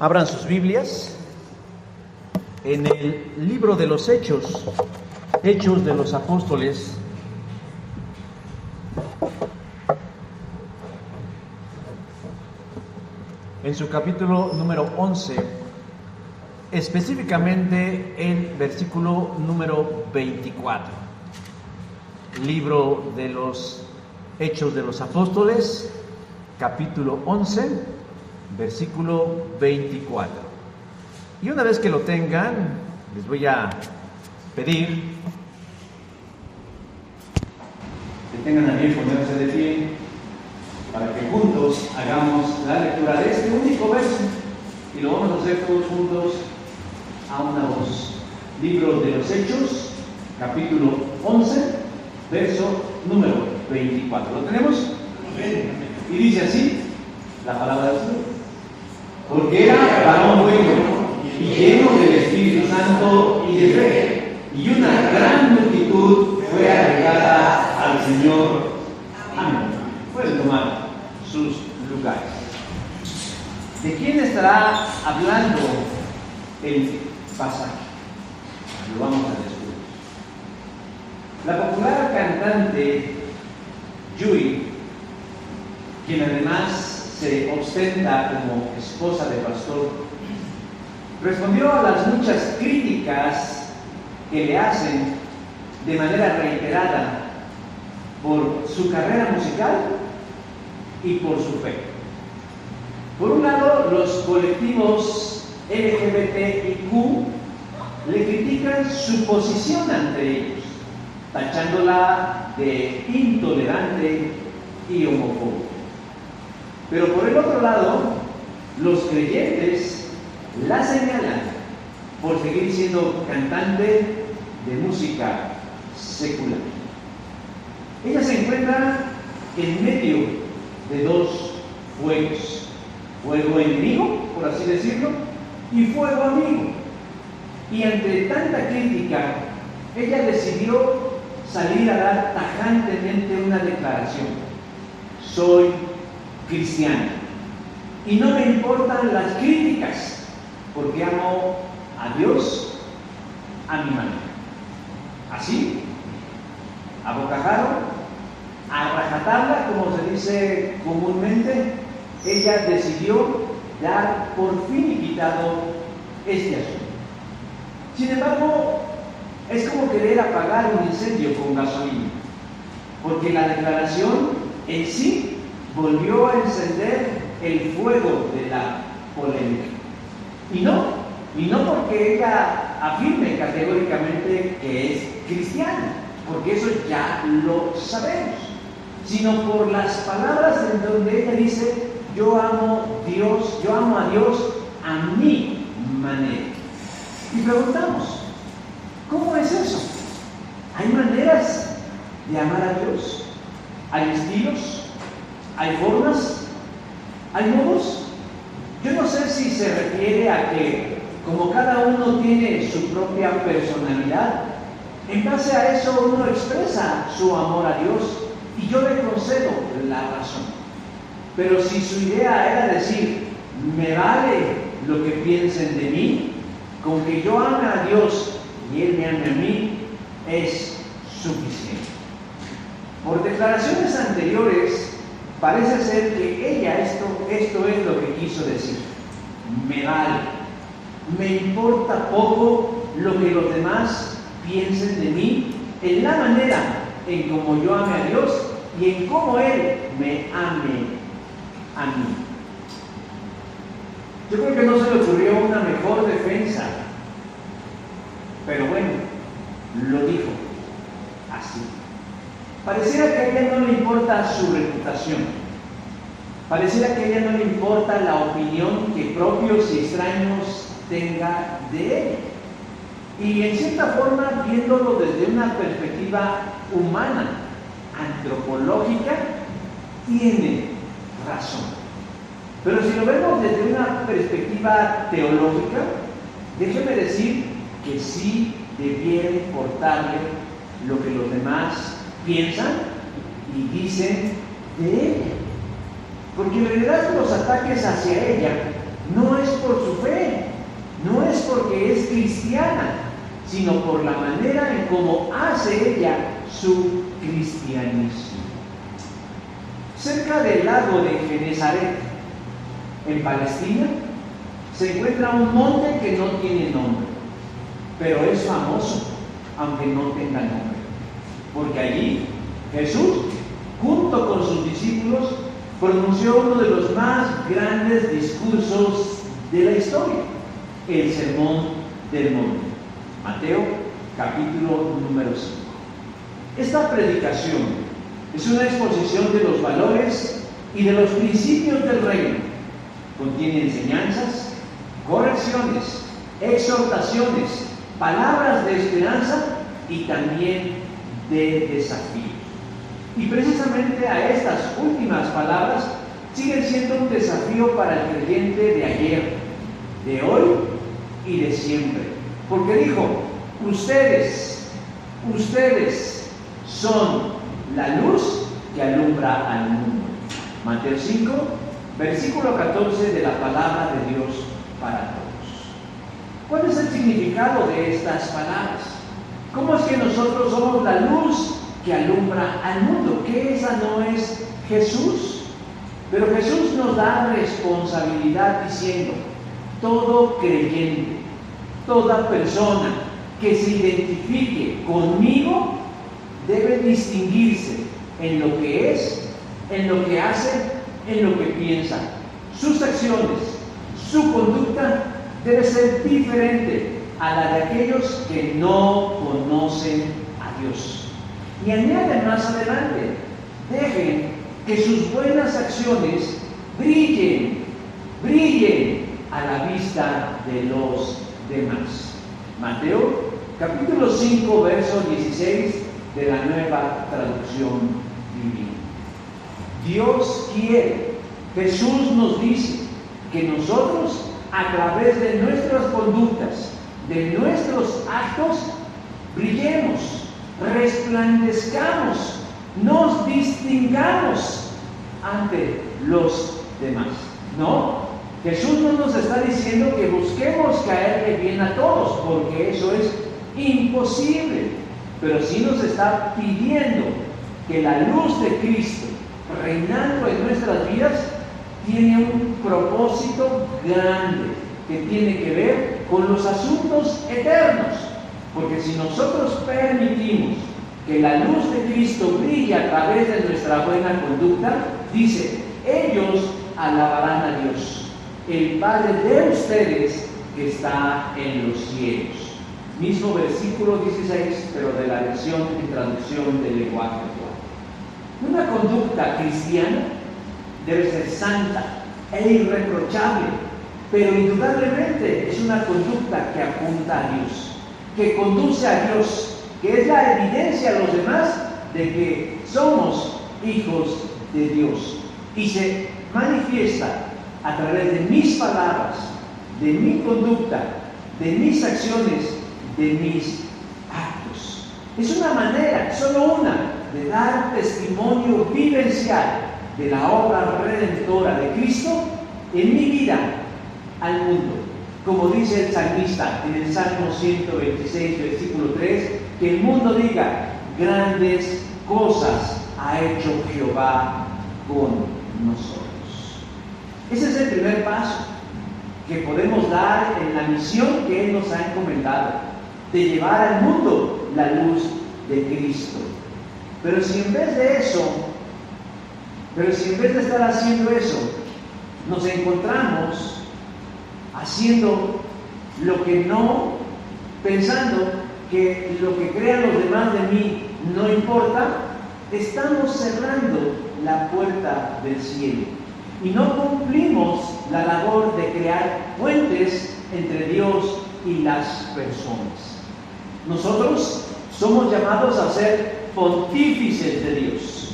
Abran sus Biblias en el libro de los Hechos, Hechos de los Apóstoles. En su capítulo número 11, específicamente el versículo número 24. Libro de los Hechos de los Apóstoles, capítulo 11, versículo 24. Y una vez que lo tengan, les voy a pedir que tengan a bien ponerse de pie para que juntos hagamos la lectura de este único verso, y lo vamos a hacer todos juntos a una voz. Libro de los Hechos, capítulo 11, verso número 24. ¿Lo tenemos? Y dice así la palabra del Señor: porque era varón bueno y lleno del Espíritu Santo y de fe, y una gran multitud fue agregada al Señor. Amén. Pueden tomar sus lugares. ¿De quién estará hablando el pasaje? Lo vamos a descubrir. La popular cantante Yui, quien además se ostenta como esposa de pastor, respondió a las muchas críticas que le hacen de manera reiterada por su carrera musical y por su fe. Por un lado, los colectivos LGBTIQ le critican su posición ante ellos, tachándola de intolerante y homofóbica. Pero por el otro lado, los creyentes la señalan por seguir siendo cantante de música secular. Ella se encuentra en medio de dos fuegos: fuego enemigo, por así decirlo, y fuego amigo. Y ante tanta crítica, ella decidió salir a dar tajantemente una declaración: soy cristiana y no me importan las críticas, porque amo a Dios a mi manera. Así, a bocajarro, a rajatabla, como se dice comúnmente, ella decidió dar por finiquitado este asunto. Sin embargo, es como querer apagar un incendio con gasolina, porque la declaración en sí volvió a encender el fuego de la polémica. Y no porque ella afirme categóricamente que es cristiana, porque eso ya lo sabemos, sino por las palabras en donde ella dice: yo amo a Dios a mi manera. Y preguntamos: ¿cómo es eso? ¿Hay maneras de amar a Dios? ¿Hay estilos? ¿Hay formas? ¿Hay modos? Yo no sé si se refiere a que, como cada uno tiene su propia personalidad, en base a eso uno expresa su amor a Dios, y yo le concedo la razón. Pero si su idea era decir: me vale lo que piensen de mí, con que yo ame a Dios y Él me ame a mí, es suficiente. Por declaraciones anteriores, parece ser que ella esto es lo que quiso decir: me vale, me importa poco lo que los demás piensen de mí, en la manera en cómo yo ame a Dios y en cómo Él me ame a mí. Yo creo que no se le ocurrió una mejor defensa, pero bueno, lo dijo así. Pareciera que a ella no le importa su reputación, pareciera que a ella no le importa la opinión que propios y extraños tenga de él. Y en cierta forma, viéndolo desde una perspectiva humana, antropológica, tiene razón. Pero si lo vemos desde una perspectiva teológica, déjeme decir que sí debiera importarle lo que los demás piensan y dicen de ella. Porque en realidad los ataques hacia ella no es por su fe, no es porque es cristiana, sino por la manera en cómo hace ella su cristianismo. Cerca del lago de Genezaret, en Palestina, se encuentra un monte que no tiene nombre, pero es famoso, aunque no tenga nombre, porque allí Jesús, junto con sus discípulos, pronunció uno de los más grandes discursos de la historia, el Sermón del Monte. Mateo, capítulo número 5. Esta predicación es una exposición de los valores y de los principios del reino. Contiene enseñanzas, correcciones, exhortaciones, palabras de esperanza y también de desafíos. Y precisamente a estas últimas palabras siguen siendo un desafío para el creyente de ayer, de hoy y de siempre. Porque dijo, ustedes son la luz que alumbra al mundo. Mateo 5, versículo 14 de la palabra de Dios para todos. ¿Cuál es el significado de estas palabras? ¿Cómo es que nosotros somos la luz que alumbra al mundo? ¿Que esa no es Jesús? Pero Jesús nos da responsabilidad diciendo, todo creyente, toda persona que se identifique conmigo debe distinguirse en lo que es, en lo que hace, en lo que piensa. Sus acciones, su conducta debe ser diferente a la de aquellos que no conocen a Dios. Y añade más adelante, dejen que sus buenas acciones brillen a la vista de los demás. Mateo capítulo 5, verso 16 de la Nueva Traducción Viviente. Dios quiere, Jesús nos dice que nosotros, a través de nuestras conductas, de nuestros actos, brillemos, resplandezcamos, nos distingamos ante los demás. No, Jesús no nos está diciendo que busquemos caerle bien a todos, porque eso es imposible, pero sí nos está pidiendo que la luz de Cristo, reinando en nuestras vidas, tiene un propósito grande que tiene que ver con los asuntos eternos, porque si nosotros permitimos que la luz de Cristo brille a través de nuestra buena conducta, dice, ellos alabarán a Dios, el Padre de ustedes que está en los cielos. Mismo versículo 16, pero de la versión en traducción del lenguaje actual. Una conducta cristiana debe ser santa e irreprochable, pero indudablemente es una conducta que apunta a Dios, que conduce a Dios, que es la evidencia a los demás de que somos hijos de Dios, y se manifiesta a través de mis palabras, de mi conducta, de mis acciones, de mis actos. Es una manera, solo una, de dar testimonio vivencial de la obra redentora de Cristo en mi vida al mundo. Como dice el salmista en el Salmo 126, versículo 3, que el mundo diga, grandes cosas ha hecho Jehová con nosotros. Ese es el primer paso que podemos dar en la misión que Él nos ha encomendado, de llevar al mundo la luz de Cristo. Pero si en vez de estar haciendo eso, nos encontramos haciendo lo que no, pensando que lo que crean los demás de mí no importa, estamos cerrando la puerta del cielo y no cumplimos la labor de crear puentes entre Dios y las personas. Nosotros somos llamados a ser pontífices de Dios.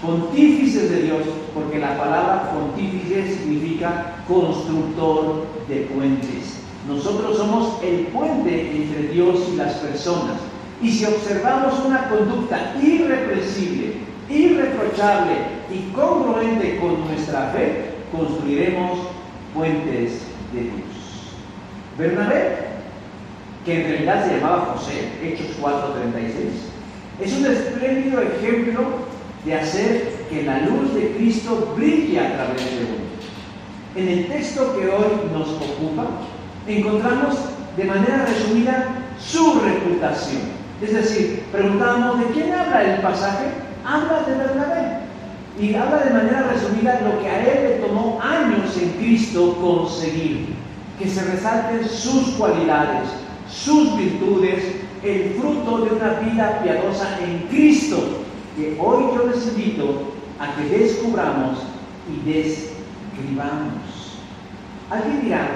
Pontífices de Dios, porque la palabra pontífice significa constructor de puentes. Nosotros somos el puente entre Dios y las personas. Y si observamos una conducta irreprensible, irreprochable y congruente con nuestra fe, construiremos puentes de Dios. Bernabé, que en realidad se llamaba José, Hechos 4:36, es un espléndido ejemplo de hacer que la luz de Cristo brille a través de uno. En el texto que hoy nos ocupa, encontramos de manera resumida su reputación. Es decir, preguntamos, ¿de quién habla el pasaje? Habla de Bernabé. Y habla de manera resumida lo que a él le tomó años en Cristo conseguir. Que se resalten sus cualidades, sus virtudes, el fruto de una vida piadosa en Cristo, que hoy yo les invito a que descubramos y describamos. Alguien dirá,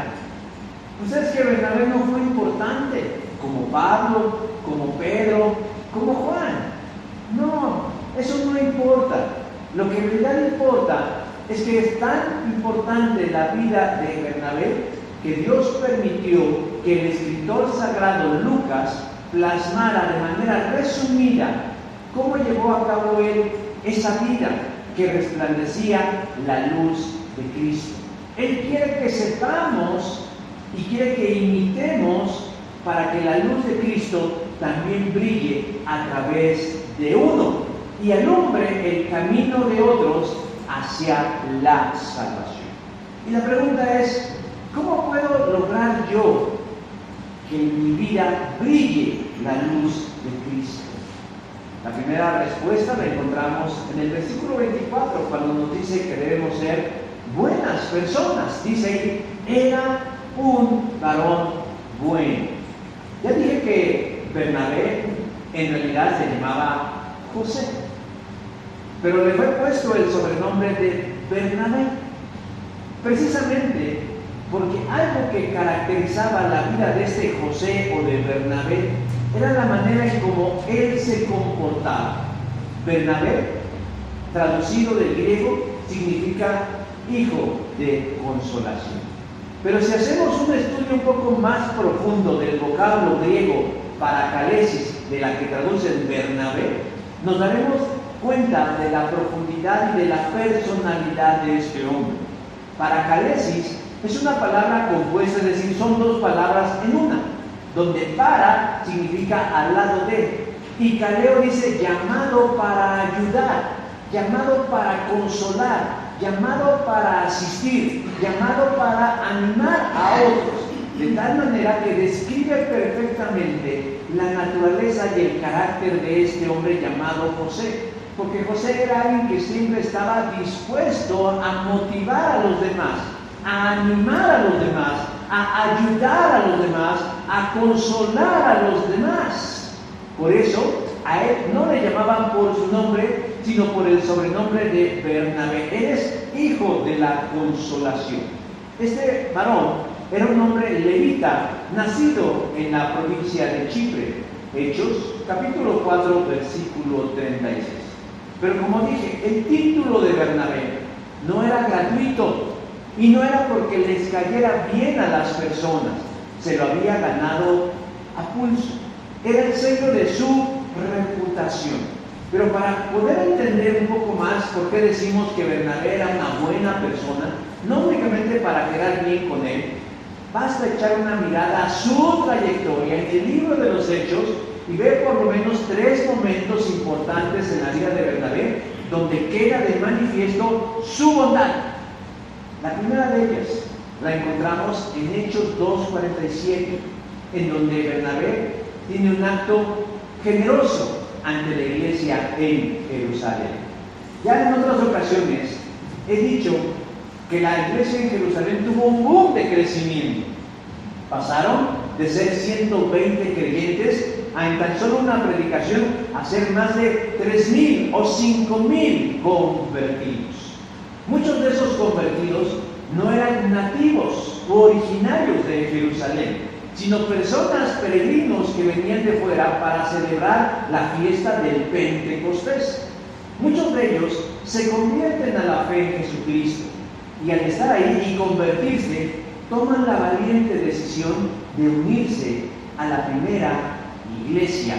pues es que Bernabé no fue importante, como Pablo, como Pedro, como Juan. No, eso no importa. Lo que en realidad importa es que es tan importante la vida de Bernabé que Dios permitió que el escritor sagrado Lucas plasmara de manera resumida cómo llevó a cabo él esa vida que resplandecía la luz de Cristo. Él quiere que sepamos y quiere que imitemos para que la luz de Cristo también brille a través de uno y alumbre el camino de otros hacia la salvación. Y la pregunta es, ¿cómo puedo lograr yo que en mi vida brille la luz de Cristo? La primera respuesta la encontramos en el versículo 24, cuando nos dice que debemos ser buenas personas. Dice, era un varón bueno. Ya dije que Bernabé en realidad se llamaba José, pero le fue puesto el sobrenombre de Bernabé, precisamente porque algo que caracterizaba la vida de este José o de Bernabé era la manera en cómo él se comportaba. Bernabé, traducido del griego, significa hijo de consolación. Pero si hacemos un estudio un poco más profundo del vocablo griego paracalesis, de la que traducen Bernabé, nos daremos cuenta de la profundidad y de la personalidad de este hombre. Paracalesis es una palabra compuesta, es decir, son dos palabras en una, donde para significa al lado de, y caleo dice llamado para ayudar, llamado para consolar, llamado para asistir, llamado para animar a otros, de tal manera que describe perfectamente la naturaleza y el carácter de este hombre llamado José, porque José era alguien que siempre estaba dispuesto a motivar a los demás, a animar a los demás, a ayudar a los demás, a consolar a los demás. Por eso a él no le llamaban por su nombre, sino por el sobrenombre de Bernabé. Él es hijo de la consolación. Este varón era un hombre levita, nacido en la provincia de Chipre. Hechos, capítulo 4, versículo 36. Pero como dije, el título de Bernabé no era gratuito y no era porque les cayera bien a las personas. Se lo había ganado a pulso. Era el sello de su reputación. Pero para poder entender un poco más por qué decimos que Bernabé era una buena persona, no únicamente para quedar bien con él, basta echar una mirada a su trayectoria en el libro de los Hechos y ver por lo menos 3 momentos importantes en la vida de Bernabé donde queda de manifiesto su bondad. La primera de ellas la encontramos en Hechos 2:47, en donde Bernabé tiene un acto generoso ante la iglesia en Jerusalén. Ya en otras ocasiones he dicho que la iglesia en Jerusalén tuvo un boom de crecimiento. Pasaron de ser 120 creyentes a en tan solo una predicación a ser más de 3,000 o 5,000 convertidos. Muchos de esos convertidos no eran nativos o originarios de Jerusalén, sino personas peregrinos que venían de fuera para celebrar la fiesta del Pentecostés. Muchos de ellos se convierten a la fe en Jesucristo y al estar ahí y convertirse, toman la valiente decisión de unirse a la primera iglesia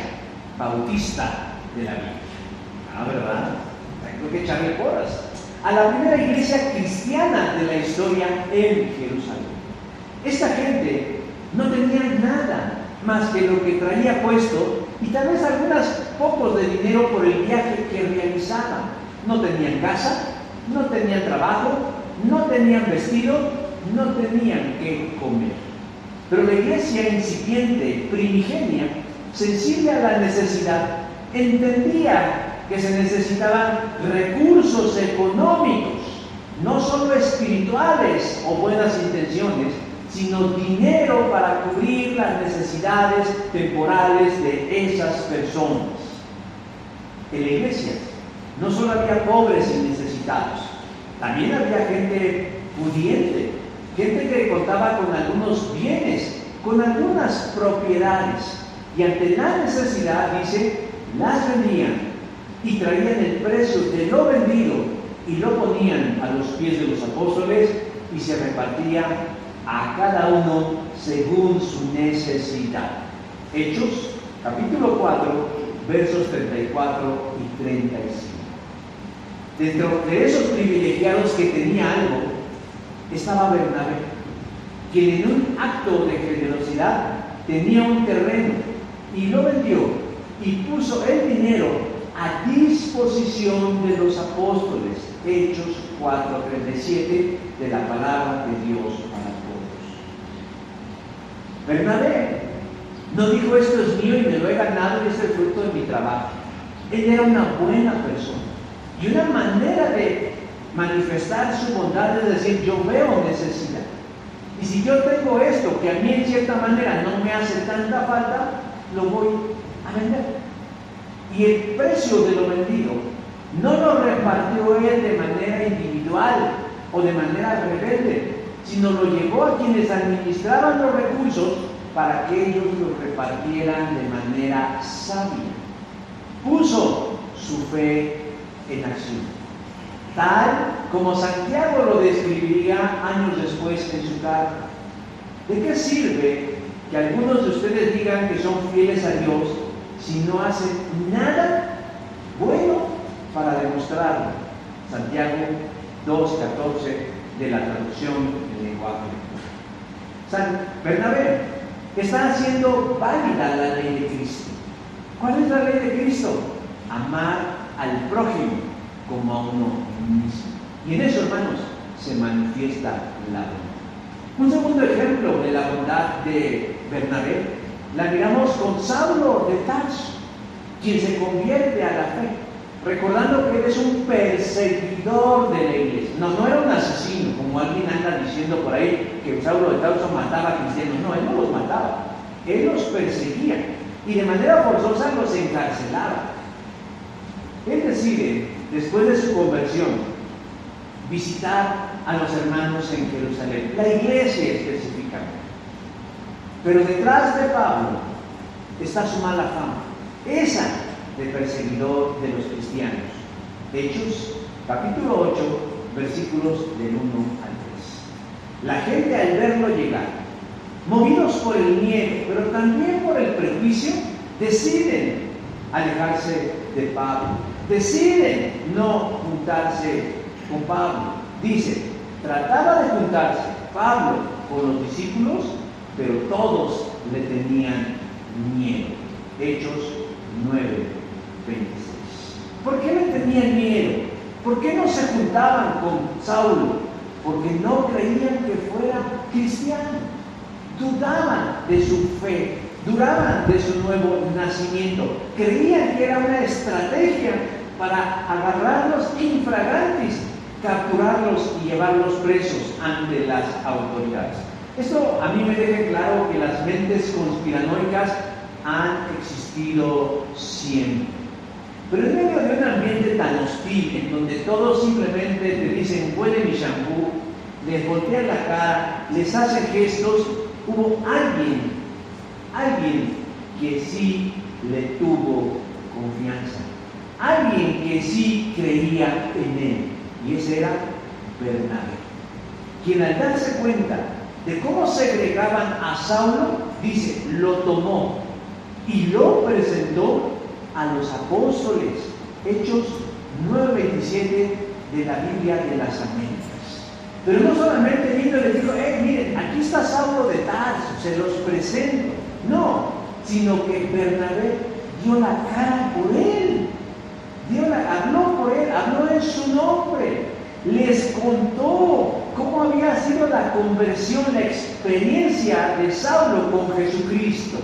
bautista de la Biblia. ¿Verdad? Tengo que echarle porras. A la primera iglesia cristiana de la historia en Jerusalén. Esta gente no tenía nada más que lo que traía puesto y tal vez algunos pocos de dinero por el viaje que realizaban. No tenían casa, no tenían trabajo, no tenían vestido, no tenían qué comer. Pero la iglesia incipiente, primigenia, sensible a la necesidad, entendía que se necesitaban recursos económicos, no solo espirituales o buenas intenciones, sino dinero para cubrir las necesidades temporales de esas personas. En la iglesia no solo había pobres y necesitados, también había gente pudiente, gente que contaba con algunos bienes, con algunas propiedades, y ante la necesidad, dice, las vendían y traían el precio de lo vendido y lo ponían a los pies de los apóstoles y se repartía a cada uno según su necesidad. Hechos, capítulo 4, versos 34 y 35. Dentro de esos privilegiados que tenía algo, estaba Bernabé, quien en un acto de generosidad tenía un terreno y lo vendió y puso el dinero a disposición de los apóstoles. Hechos 4:37 de la palabra de Dios para todos. Bernabé no dijo: esto es mío y me lo he ganado y es el fruto de mi trabajo. Él era una buena persona y una manera de manifestar su bondad es decir: yo veo necesidad y si yo tengo esto que a mí en cierta manera no me hace tanta falta, lo voy a vender. Y el precio de lo vendido no lo repartió él de manera individual o de manera rebelde, sino lo llevó a quienes administraban los recursos para que ellos los repartieran de manera sabia. Puso su fe en acción, tal como Santiago lo describiría años después en su carta. ¿De qué sirve que algunos de ustedes digan que son fieles a Dios si no hacen nada bueno para demostrarlo? Santiago 2:14 de la traducción del lenguaje. San Bernabé está haciendo válida la ley de Cristo. ¿Cuál es la ley de Cristo? Amar al prójimo como a uno mismo. Y en eso, hermanos, se manifiesta la bondad. Un segundo ejemplo de la bondad de Bernabé la miramos con Saulo de Tarso, quien se convierte a la fe, recordando que él es un perseguidor de la iglesia. No era un asesino, como alguien anda diciendo por ahí que Saulo de Tarso mataba a cristianos. No, él no los mataba, él los perseguía y de manera forzosa los encarcelaba. Él decide, después de su conversión, visitar a los hermanos en Jerusalén, la iglesia específicamente. Pero detrás de Pablo está su mala fama, esa de perseguidor de los cristianos. Hechos, capítulo 8, versículos del 1 al 3. La gente al verlo llegar, movidos por el miedo, pero también por el prejuicio, deciden alejarse de Pablo, deciden no juntarse con Pablo. Dice, trataba de juntarse Pablo con los discípulos, pero todos le tenían miedo. Hechos 9:26. ¿Por qué le tenían miedo? ¿Por qué no se juntaban con Saulo? Porque no creían que fuera cristiano. Dudaban de su fe, dudaban de su nuevo nacimiento. Creían que era una estrategia para agarrarlos infragantis, capturarlos y llevarlos presos ante las autoridades. Esto a mí me deja claro que las mentes conspiranoicas han existido siempre. Pero en medio de un ambiente tan hostil, en donde todos simplemente te dicen huele mi shampoo, les voltean la cara, les hacen gestos, hubo alguien que sí le tuvo confianza, alguien que sí creía en él, y ese era Bernabé, quien al darse cuenta de cómo segregaban a Saulo, dice, lo tomó y lo presentó a los apóstoles. Hechos 9:27 de la Biblia de las Américas. Pero no solamente vino y les dijo, miren, aquí está Saulo de Tarso, se los presento. No, sino que Bernabé dio la cara por él. Habló por él, habló en su nombre. Les contó cómo había sido la conversión, la experiencia de Saulo con Jesucristo.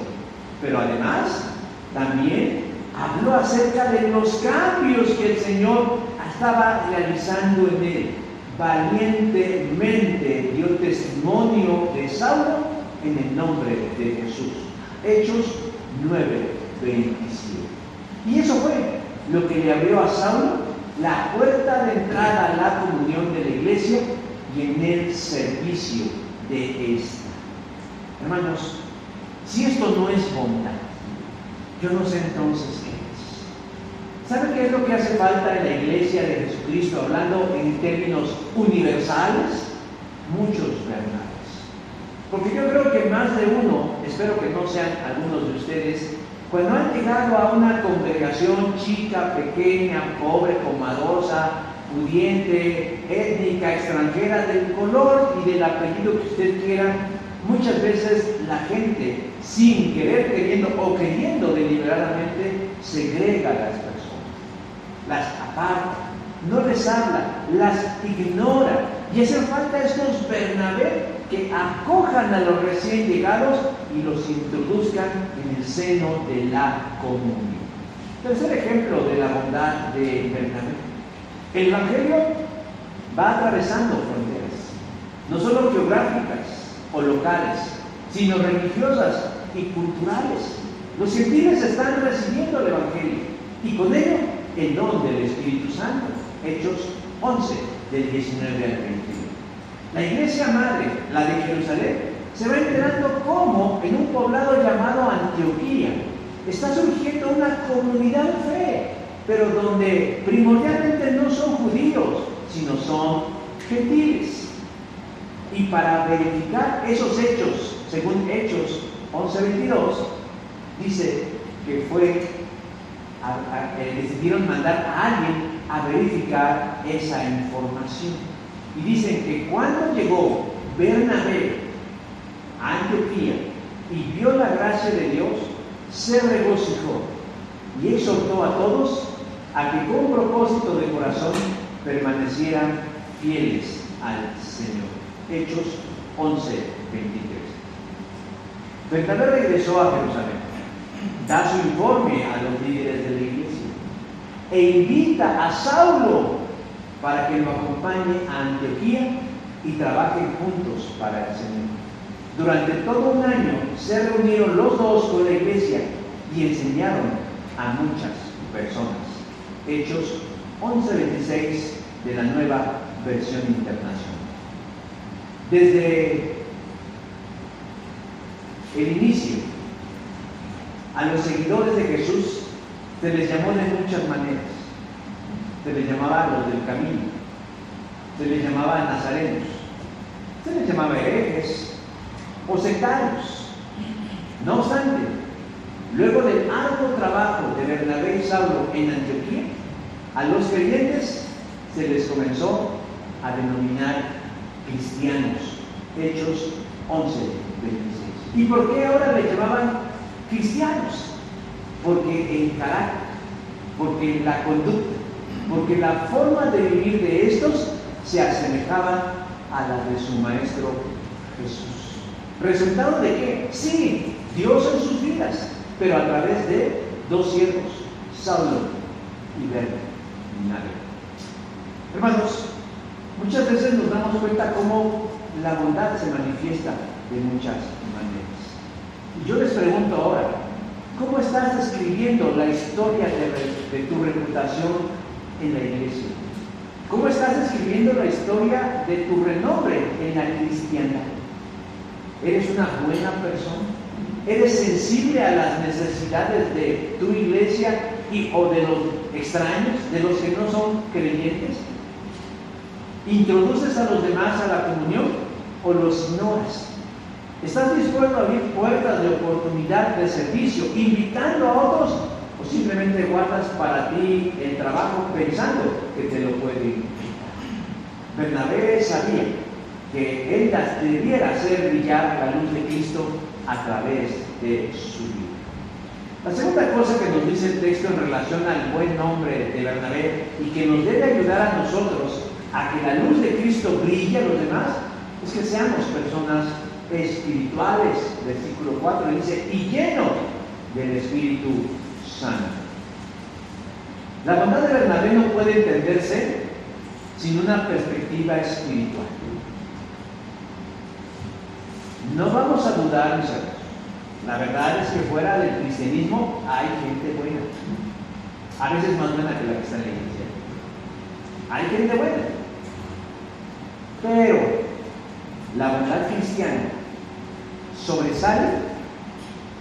Pero además, también habló acerca de los cambios que el Señor estaba realizando en él. Valientemente dio testimonio de Saulo en el nombre de Jesús. Hechos 9:27. Y eso fue lo que le abrió a Saulo la puerta de entrada a la comunión de la iglesia y en el servicio de esta. Hermanos, si esto no es bondad, yo no sé entonces qué es. ¿Saben qué es lo que hace falta en la iglesia de Jesucristo, hablando en términos universales? Muchos Bernabés. Porque yo creo que más de uno, espero que no sean algunos de ustedes, cuando han llegado a una congregación chica, pequeña, pobre, comadosa, pudiente, étnica, extranjera, del color y del apellido que usted quiera, muchas veces la gente, sin querer, queriendo o queriendo deliberadamente, segrega a las personas, las aparta, no les habla, las ignora. Y hacen falta estos Bernabé que acojan a los recién llegados y los introduzcan en el seno de la comunión. Tercer ejemplo de la bondad de Bernabé. El Evangelio va atravesando fronteras, no solo geográficas o locales, sino religiosas y culturales. Los gentiles están recibiendo el Evangelio y con ello el don del Espíritu Santo. Hechos 11, del 19 al 21. La iglesia madre, la de Jerusalén, se va enterando cómo en un poblado llamado Antioquía está surgiendo una comunidad de fe, pero donde primordialmente no son judíos, sino son gentiles. Y para verificar esos hechos, según Hechos 11:22, dice que decidieron mandar a alguien a verificar esa información. Y dicen que cuando llegó Bernabé a Antioquía y vio la gracia de Dios, se regocijó y exhortó a todos a que con propósito de corazón permanecieran fieles al Señor. Hechos 11:23. Bernabé regresó a Jerusalén, da su informe a los líderes de la iglesia e invita a Saulo para que lo acompañe a Antioquía y trabajen juntos para el Señor. Durante todo un año se reunieron los dos con la iglesia y enseñaron a muchas personas. Hechos 11:26 de la Nueva Versión Internacional. Desde el inicio, a los seguidores de Jesús se les llamó de muchas maneras. Se les llamaba los del camino, se les llamaba nazarenos, se les llamaba herejes o sectarios. No obstante, luego del arduo trabajo de Bernabé y Saulo en Antioquía, a los creyentes se les comenzó a denominar cristianos. Hechos 11:26. ¿Y por qué ahora le llamaban cristianos? Porque el carácter, porque la conducta, porque la forma de vivir de estos se asemejaba a la de su maestro Jesús. ¿Resultado de qué? Sí, Dios en sus vidas, pero a través de dos siervos, Saulo y Bernabé. Hermanos, muchas veces nos damos cuenta cómo la bondad se manifiesta de muchas maneras. Y yo les pregunto ahora, ¿cómo estás describiendo la historia de tu reputación en la iglesia? ¿Cómo estás describiendo la historia de tu renombre en la cristiandad? ¿Eres una buena persona? ¿Eres sensible a las necesidades de tu iglesia o de los extraños, de los que no son creyentes? ¿Introduces a los demás a la comunión o los ignoras? ¿Estás dispuesto a abrir puertas de oportunidad de servicio, invitando a otros, o simplemente guardas para ti el trabajo pensando que te lo puede invitar? Bernabé sabía que Él debiera hacer brillar la luz de Cristo a través de su vida. La segunda cosa que nos dice el texto en relación al buen nombre de Bernabé y que nos debe ayudar a nosotros a que la luz de Cristo brille a los demás es que seamos personas espirituales. Versículo 4 dice, y llenos del Espíritu Santo. La bondad de Bernabé no puede entenderse sin una perspectiva espiritual. No vamos a dudar, mis hermanos. La verdad es que fuera del cristianismo hay gente buena. A veces más buena que la que está en la iglesia. Hay gente buena. Pero la bondad cristiana sobresale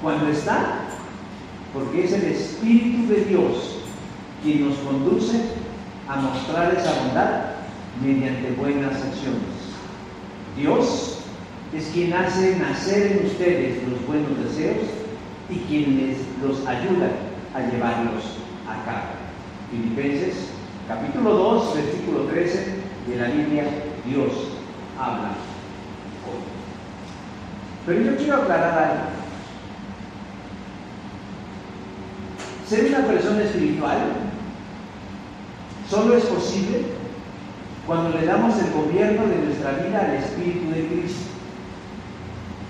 cuando está, porque es el Espíritu de Dios quien nos conduce a mostrar esa bondad mediante buenas acciones. Dios es quien hace nacer en ustedes los buenos deseos y quien los ayuda a llevarlos a cabo. Filipenses capítulo 2, versículo 13 de la Biblia, Dios habla hoy. Pero yo quiero aclarar algo. Ser una persona espiritual solo es posible cuando le damos el gobierno de nuestra vida al Espíritu de Cristo.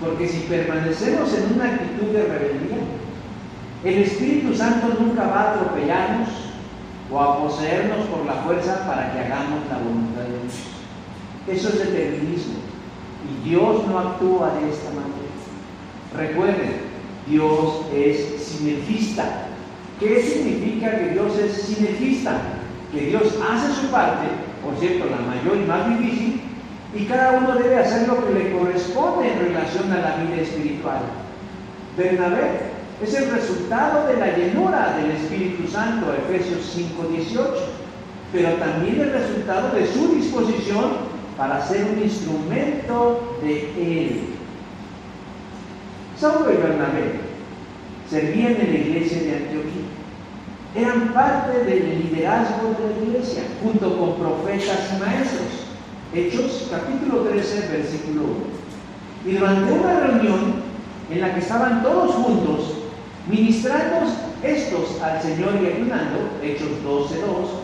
Porque si permanecemos en una actitud de rebeldía, el Espíritu Santo nunca va a atropellarnos o a poseernos por la fuerza para que hagamos la voluntad de Dios. Eso es determinismo. Y Dios no actúa de esta manera. Recuerden, Dios es sinergista. ¿Qué significa que Dios es sinergista? Que Dios hace su parte, por cierto, la mayor y más difícil, y cada uno debe hacer lo que le corresponde en relación a la vida espiritual. Bernabé es el resultado de la llenura del Espíritu Santo, Efesios 5:18, pero también el resultado de su disposición para ser un instrumento de Él. Saulo y Bernabé servían en la iglesia de Antioquía. Eran parte del liderazgo de la iglesia, junto con profetas y maestros. Hechos capítulo 13, versículo 1. Y durante una reunión en la que estaban todos juntos, ministrando estos al Señor y ayunando, Hechos 12:2,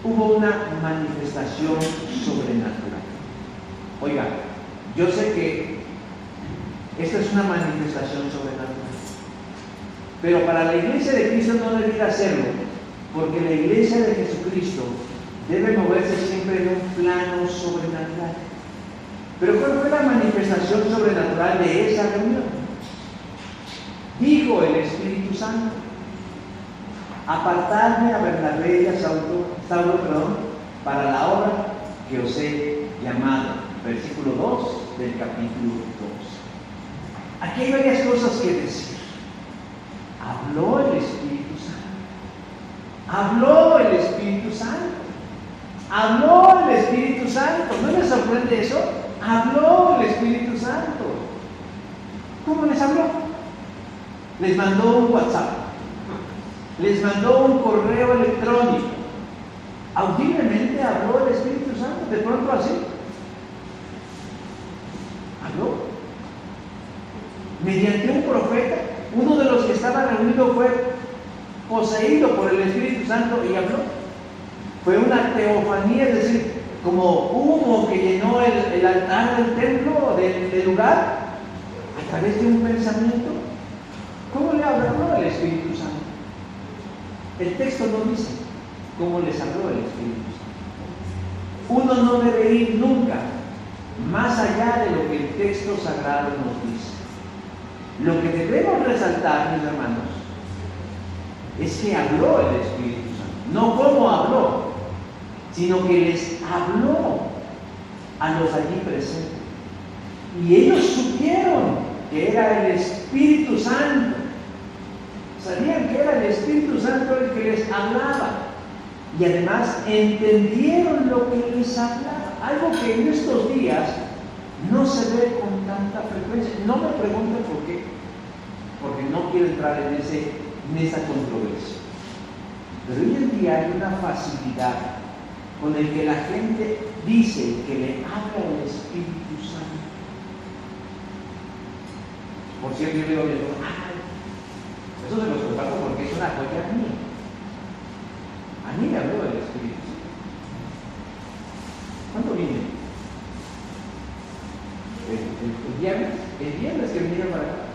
hubo una manifestación sobrenatural. Oiga, yo sé que esta es una manifestación sobrenatural, pero para la iglesia de Cristo no debería hacerlo, porque la iglesia de Jesucristo debe moverse siempre en un plano sobrenatural. Pero ¿cuál fue la manifestación sobrenatural de esa reunión? Dijo el Espíritu Santo: apartadme a Bernabé y a Saulo, para la obra que os he llamado. Versículo 2 del capítulo 2. Aquí hay varias cosas que decir. Habló el Espíritu Santo. Habló el Espíritu Santo. Habló el Espíritu Santo. ¿No les sorprende eso? Habló el Espíritu Santo. ¿Cómo les habló? Les mandó un WhatsApp. Les mandó un correo electrónico. Audiblemente habló el Espíritu Santo. De pronto así. Habló. Mediante un profeta. Uno de los que estaba reunido fue poseído por el Espíritu Santo y habló. Fue una teofanía, es decir, como humo que llenó el altar del templo, del lugar, a través de un pensamiento. ¿Cómo le habló el Espíritu Santo? El texto no dice cómo les habló el Espíritu Santo. Uno no debe ir nunca más allá de lo que el texto sagrado nos dice. Lo que debemos resaltar, mis hermanos, es que habló el Espíritu Santo. No cómo habló, sino que les habló a los allí presentes. Y ellos supieron que era el Espíritu Santo. Sabían que era el Espíritu Santo el que les hablaba. Y además entendieron lo que les hablaba. Algo que en estos días no se ve con tanta frecuencia. No me pregunten por qué, porque no quiero entrar en esa controversia. Pero hoy en día hay una facilidad con el que la gente dice que le habla el Espíritu Santo. Por cierto, yo digo, eso se los comparto porque es una joya mía. A mí me habló el Espíritu Santo. ¿Cuándo vine? El viernes que vinieron para acá.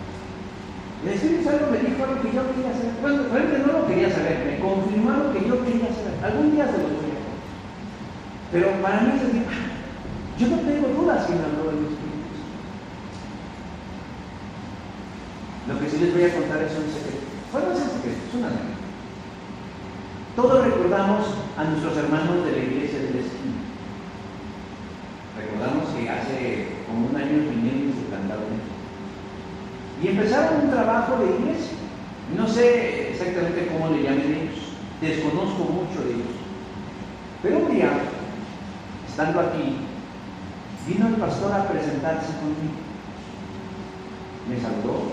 El Espíritu Santo me dijo algo que yo quería saber. Bueno, realmente no lo quería saber, me confirmó lo que yo quería saber. Algún día se lo voy a hacer. Pero para mí es decir, yo no tengo dudas que me habló el Espíritu Santo. Lo que sí les voy a contar es un secreto. Bueno, es un secreto, es una anécdota. Todos recordamos a nuestros hermanos de la iglesia del esquina. Recordamos que hace como un año vinieron y se plantaron y empezaron un trabajo de iglesia. No sé exactamente cómo le llamen ellos, desconozco mucho de ellos. Pero un día, estando aquí, vino el pastor a presentarse conmigo. Me saludó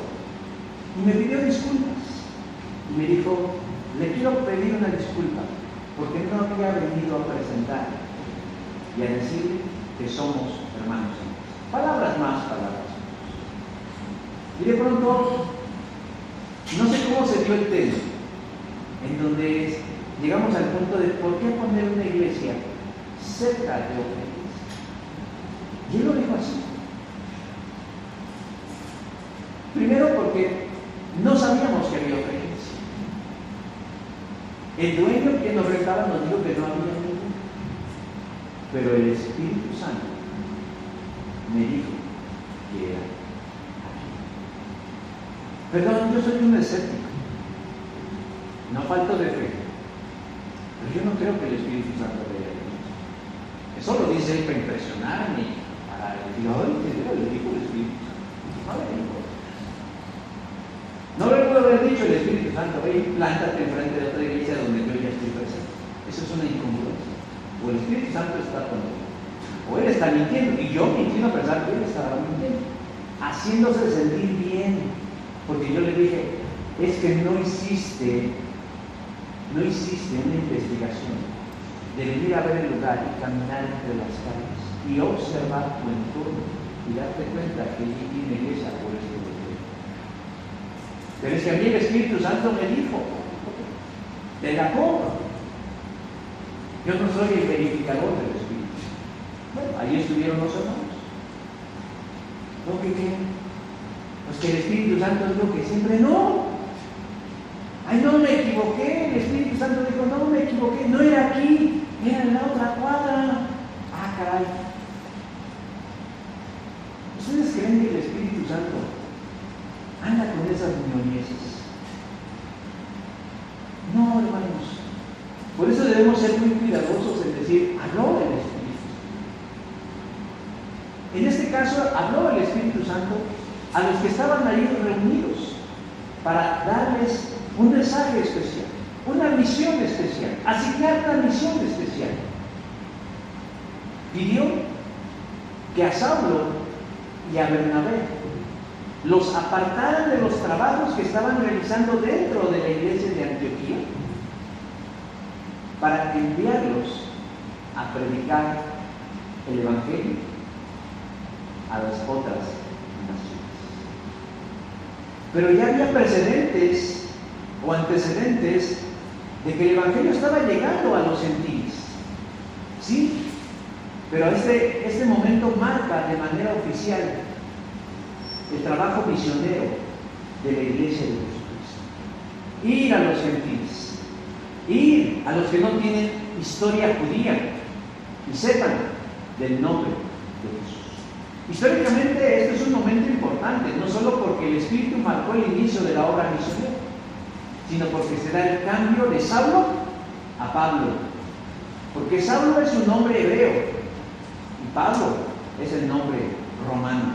y me pidió disculpas. Y me dijo, le quiero pedir una disculpa porque no había venido a presentar y a decir que somos hermanos en Cristo. Palabras más, palabras menos. Y de pronto, no sé cómo se dio el tema, en donde llegamos al punto de por qué poner una iglesia cerca de otra iglesia. Y él lo dijo así. Primero porque no sabíamos que había otra iglesia. El dueño que nos rentaba nos dijo que no había ninguna. Pero el Espíritu Santo me dijo que era aquí. Perdón, yo soy un escéptico. No falto de fe. Pero yo no creo que el Espíritu Santo vea aquí. Eso lo dice él para impresionarme, para decir, ay, le dijo el Espíritu Santo. No le dijo. No le puedo haber dicho el Espíritu Santo, ve, plántate enfrente de otra iglesia donde yo ya estoy presente. Eso es una incongruencia. O el Espíritu Santo está conmigo, o él está mintiendo, y yo mintiendo a pensar que él estaba mintiendo, haciéndose sentir bien, porque yo le dije, es que no hiciste una investigación de venir a ver el lugar y caminar entre las calles y observar tu entorno y darte cuenta que allí tiene iglesia por este motivo. Pero es que a mí el Espíritu Santo me dijo, te la compro. Yo no soy el verificador del Espíritu. Bueno, ahí estuvieron los hermanos. ¿No que qué? Pues que el Espíritu Santo dijo que siempre no. Ay, no me equivoqué. El Espíritu Santo dijo, no me equivoqué. No era aquí, era en la otra cuadra. Ah, caray. ¿Ustedes creen que el Espíritu Santo anda con esas ñoñeces? No, hermanos. Por eso debemos ser muy cuidadosos en decir, habló el Espíritu Santo. En este caso, habló el Espíritu Santo a los que estaban ahí reunidos para darles un mensaje especial, una misión especial, asignar una misión especial. Pidió que a Saulo y a Bernabé los apartaran de los trabajos que estaban realizando dentro de la iglesia de Antioquía, para enviarlos a predicar el Evangelio a las otras naciones. Pero ya había precedentes o antecedentes de que el Evangelio estaba llegando a los gentiles. ¿Sí? Pero este momento marca de manera oficial el trabajo misionero de la iglesia de Jesucristo. Ir a los gentiles. Ir a los que no tienen historia judía y sepan del nombre de Jesús. Históricamente este es un momento importante, no solo porque el Espíritu marcó el inicio de la obra misionera, sino porque se da el cambio de Saulo a Pablo. Porque Saulo es un nombre hebreo y Pablo es el nombre romano.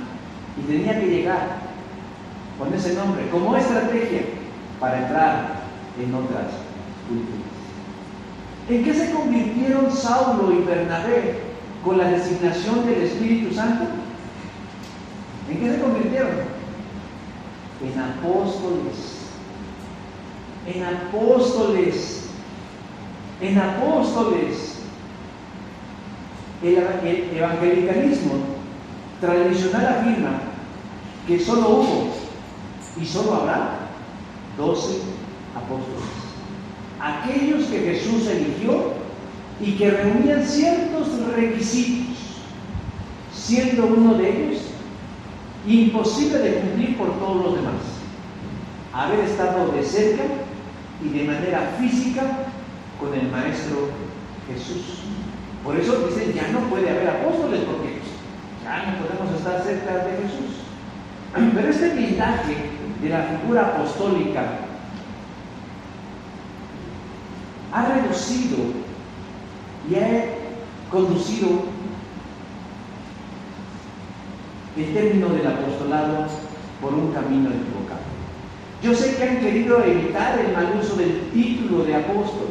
Y tenía que llegar con ese nombre como estrategia para entrar en otras culturas. ¿En qué se convirtieron Saulo y Bernabé con la designación del Espíritu Santo? ¿En qué se convirtieron? En apóstoles. En apóstoles. En apóstoles. El evangelicalismo tradicional afirma que solo hubo y solo habrá 12 apóstoles. Aquellos que Jesús eligió y que reunían ciertos requisitos, siendo uno de ellos imposible de cumplir por todos los demás: haber estado de cerca y de manera física con el Maestro Jesús. Por eso dicen, ya no puede haber apóstoles, porque ya no podemos estar cerca de Jesús. Pero este blindaje de la figura apostólica ha reducido y ha conducido el término del apostolado por un camino equivocado. Yo sé que han querido evitar el mal uso del título de apóstol,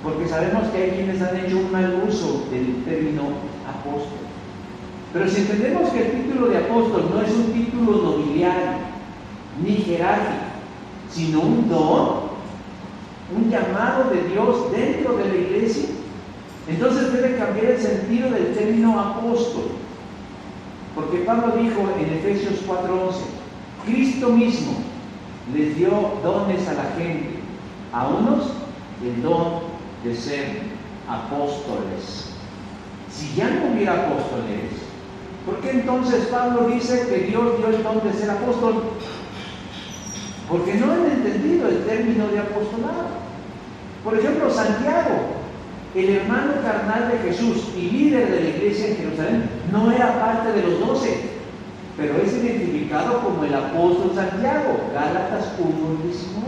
porque sabemos que hay quienes han hecho un mal uso del término apóstol. Pero si entendemos que el título de apóstol no es un título nobiliario ni jerárquico, sino un don, un llamado de Dios dentro de la iglesia, entonces debe cambiar el sentido del término apóstol. Porque Pablo dijo en Efesios 4:11, Cristo mismo les dio dones a la gente, a unos el don de ser apóstoles. Si ya no hubiera apóstoles, ¿por qué entonces Pablo dice que Dios dio el don de ser apóstol? Porque no han entendido el término de apostolado. Por ejemplo, Santiago, el hermano carnal de Jesús y líder de la iglesia en Jerusalén, no era parte de los 12, pero es identificado como el apóstol Santiago, Gálatas 1:19.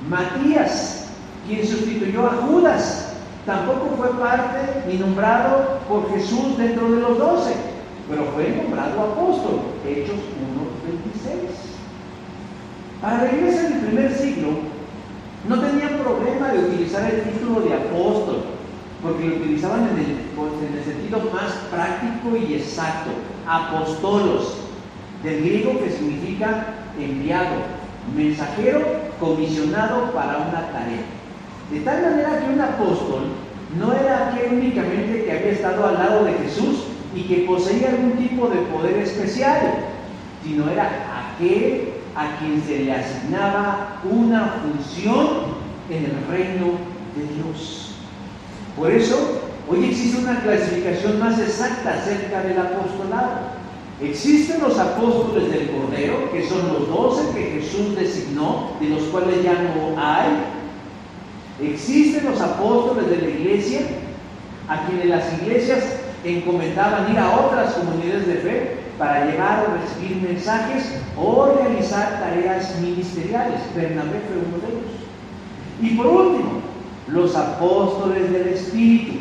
Matías, quien sustituyó a Judas, tampoco fue parte ni nombrado por Jesús dentro de los 12, pero fue nombrado apóstol, Hechos 1:26. Para la iglesia del primer siglo no tenían problema de utilizar el título de apóstol, porque lo utilizaban en el sentido más práctico y exacto: apostolos, del griego, que significa enviado, mensajero, comisionado para una tarea. De tal manera que un apóstol no era aquel únicamente que había estado al lado de Jesús y que poseía algún tipo de poder especial, sino era aquel a quien se le asignaba una función en el reino de Dios. Por eso, hoy existe una clasificación más exacta acerca del apostolado. Existen los apóstoles del Cordero, que son los 12 que Jesús designó, de los cuales ya no hay. Existen los apóstoles de la iglesia, a quienes las iglesias encomendaban ir a otras comunidades de fe para llevar o recibir mensajes o realizar tareas ministeriales. Bernabé fue uno de ellos. Y por último, los apóstoles del Espíritu,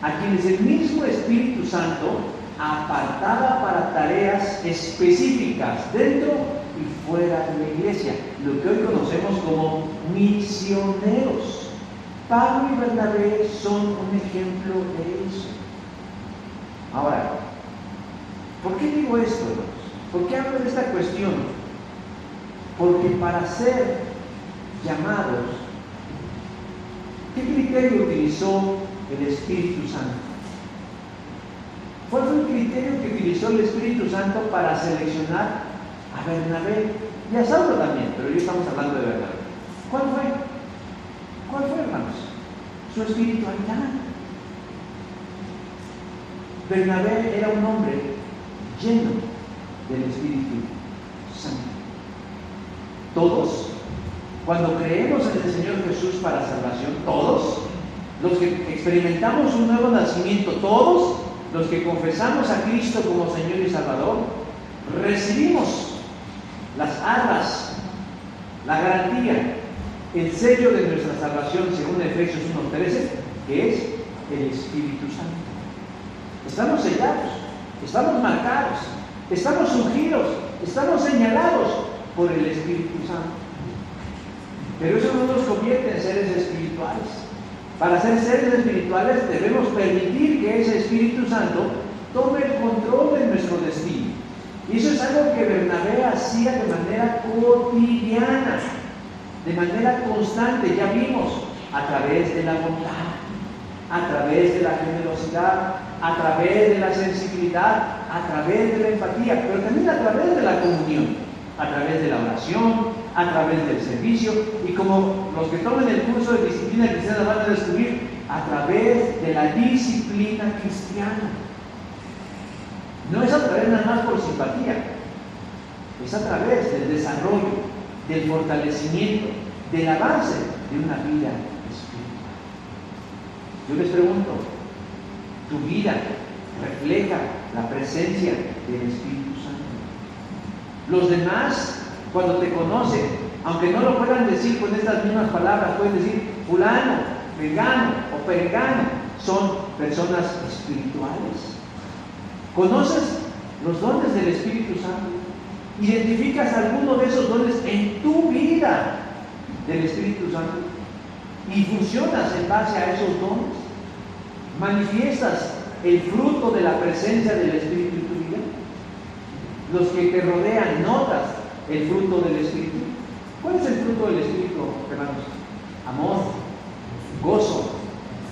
a quienes el mismo Espíritu Santo apartaba para tareas específicas dentro y fuera de la iglesia, lo que hoy conocemos como misioneros. Pablo y Bernabé son un ejemplo de eso. Ahora, ¿por qué digo esto, hermanos? ¿Por qué hablo de esta cuestión? Porque para ser llamados, ¿qué criterio utilizó el Espíritu Santo? ¿Cuál fue el criterio que utilizó el Espíritu Santo para seleccionar a Bernabé y a Saulo también? Pero hoy estamos hablando de Bernabé. ¿Cuál fue? ¿Cuál fue, hermanos? Su espiritualidad. Bernabé era un hombre lleno del Espíritu Santo. Todos, cuando creemos en el Señor Jesús para salvación, todos, los que experimentamos un nuevo nacimiento, todos los que confesamos a Cristo como Señor y Salvador, recibimos las arras, la garantía, el sello de nuestra salvación, según Efesios 1:13, que es el Espíritu Santo. Estamos sellados, estamos marcados, estamos ungidos, estamos señalados por el Espíritu Santo. Pero eso no nos convierte en seres espirituales. Para ser seres espirituales debemos permitir que ese Espíritu Santo tome el control de nuestro destino. Y eso es algo que Bernabé hacía de manera cotidiana, de manera constante. Ya vimos, a través de la bondad, a través de la generosidad, a través de la sensibilidad, a través de la empatía, pero también a través de la comunión, a través de la oración, a través del servicio, y como los que tomen el curso de disciplina cristiana van a descubrir, a través de la disciplina cristiana. No es a través nada más por simpatía, es a través del desarrollo, del fortalecimiento, del avance de una vida espiritual. Yo les pregunto, ¿tu vida refleja la presencia del Espíritu Santo? Los demás, cuando te conocen, aunque no lo puedan decir con estas mismas palabras, pueden decir fulano, vegano o perengano, son personas espirituales. ¿Conoces los dones del Espíritu Santo? ¿Identificas alguno de esos dones en tu vida del Espíritu Santo? ¿Y funcionas en base a esos dones? ¿Manifiestas el fruto de la presencia del Espíritu en tu vida? Los que te rodean, ¿notas el fruto del Espíritu? ¿Cuál es el fruto del Espíritu, hermanos? Amor, gozo,